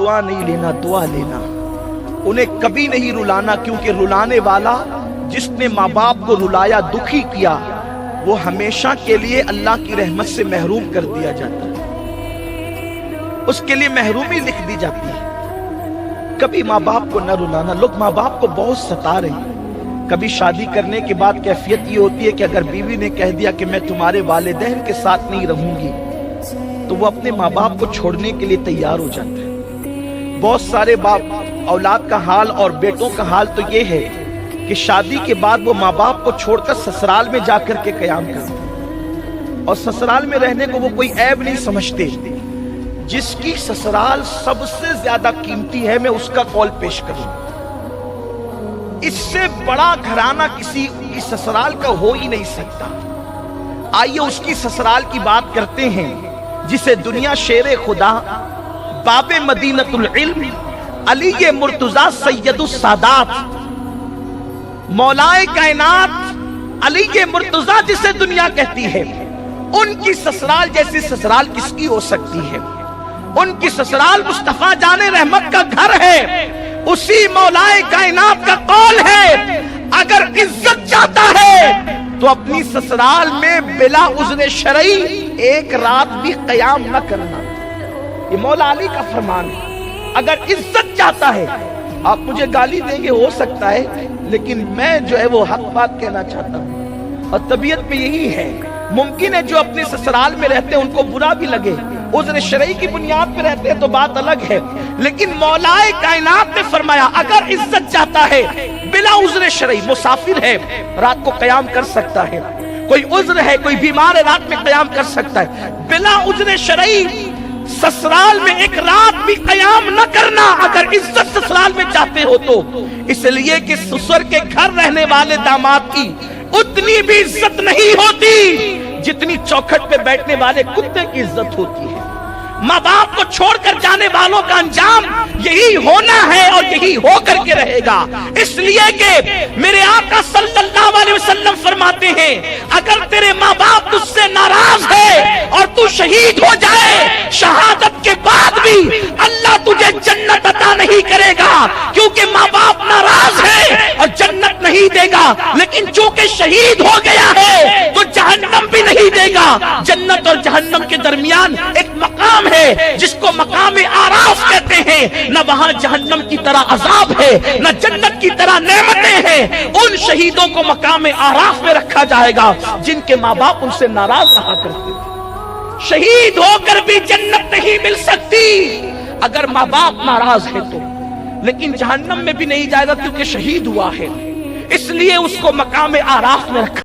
बद्दुआ नहीं लेना, दुआ लेना। उन्हें कभी नहीं रुलाना, क्योंकि रुलाने वाला जिसने माँ बाप को रुलाया, दुखी किया, वो हमेशा के लिए अल्लाह की रहमत से महरूम कर दिया जाता है, उसके लिए महरूमी लिख दी जाती है। कभी माँ बाप को न रुलाना। लोग माँ बाप को बहुत सता रहे हैं। कभी शादी करने के बाद कैफियत ये होती है कि अगर बीवी ने कह दिया कि मैं तुम्हारे वालिदैन के साथ नहीं रहूंगी, तो वो अपने माँ बाप को छोड़ने के लिए तैयार हो जाते हैं। बहुत सारे बाप औलाद का हाल और बेटों का हाल तो ये है कि शादी के बाद वो माँ बाप को छोड़कर ससुराल में जाकर के कयाम करते हैं, और ससुराल में रहने को वो कोई ऐब नहीं समझते। जिसकी ससुराल सबसे ज्यादा कीमती है, मैं उसका कौल पेश करूं। इससे बड़ा घराना किसी की ससुराल का हो ही नहीं सकता। आइए उसकी ससुराल की बात करते हैं जिसे दुनिया शेरे खुदा, बाबे मदीनतुल इल्म, अली मुर्तजा सैयदुस सादात, मौलाए कायनात अली मुर्तजा जिसे दुनिया कहती है, उनकी ससुराल जैसी ससुराल किसकी हो सकती है? उनकी ससुराल मुस्तफा जाने रहमत का घर है। उसी मौलाए कायनात का कौल है, अगर इज्जत चाहता है तो अपनी ससुराल में बिला उज़्र शरई एक रात भी कयाम न करना। ये मौला अली का फरमान है। अगर इज्जत चाहता है, आप मुझे गाली देंगे हो सकता है, लेकिन मैं जो है वो हक बात कहना चाहता हूँ, और तबीयत में यही है। मुमकिन है जो अपने ससुराल में रहते हैं उनको बुरा भी लगे, उज़्र शरई की बुनियाद पे रहते हैं तो बात अलग है, लेकिन मौलाए कायनात ने फरमाया अगर इज्जत चाहता है बिला उज़्र शरई, मुसाफिर है रात को कयाम कर सकता है, कोई उज़्र है, कोई बीमार है रात में कयाम कर सकता है, बिला उज़्र शरई ससुराल में एक रात भी कयाम न करना, अगर इज्जत ससुराल में चाहते हो तो। इसलिए कि ससुर के घर रहने वाले दामाद की उतनी भी इज्जत नहीं होती जितनी चौखट पे बैठने वाले कुत्ते की इज्जत होती है। माँ बाप को छोड़कर जाने वालों का अंजाम यही होना है और यही होकर के रहेगा। इसलिए कि मेरे आका सल्लल्लाहु अलैहि वसल्लम फरमाते हैं, अगर तेरे माँ बाप तुझसे नाराज है और तू शहीद हो जाए, शहादत के बाद भी अल्लाह तुझे जन्नत अता नहीं करेगा, क्योंकि माँ बाप नाराज है और जन्नत नहीं देगा। लेकिन चूंकि शहीद हो गया है तो जहन्नम भी नहीं देगा। जन्नत और जहन्नम के दरमियान एक मकाम है जिसको मकाम आराफ कहते हैं। न वहां जहन्नम की तरह अजाब है, न जन्नत की तरह नेमतें हैं। उन शहीदों को मकाम आराफ में रखा जाएगा जिनके माँ बाप उनसे नाराज रहा करते थे। शहीद होकर भी जन्नत नहीं मिल सकती अगर माँ बाप नाराज है तो, लेकिन जहन्नम में भी नहीं जाएगा क्योंकि शहीद हुआ है, इसलिए उसको मकाम आराफ में रखा।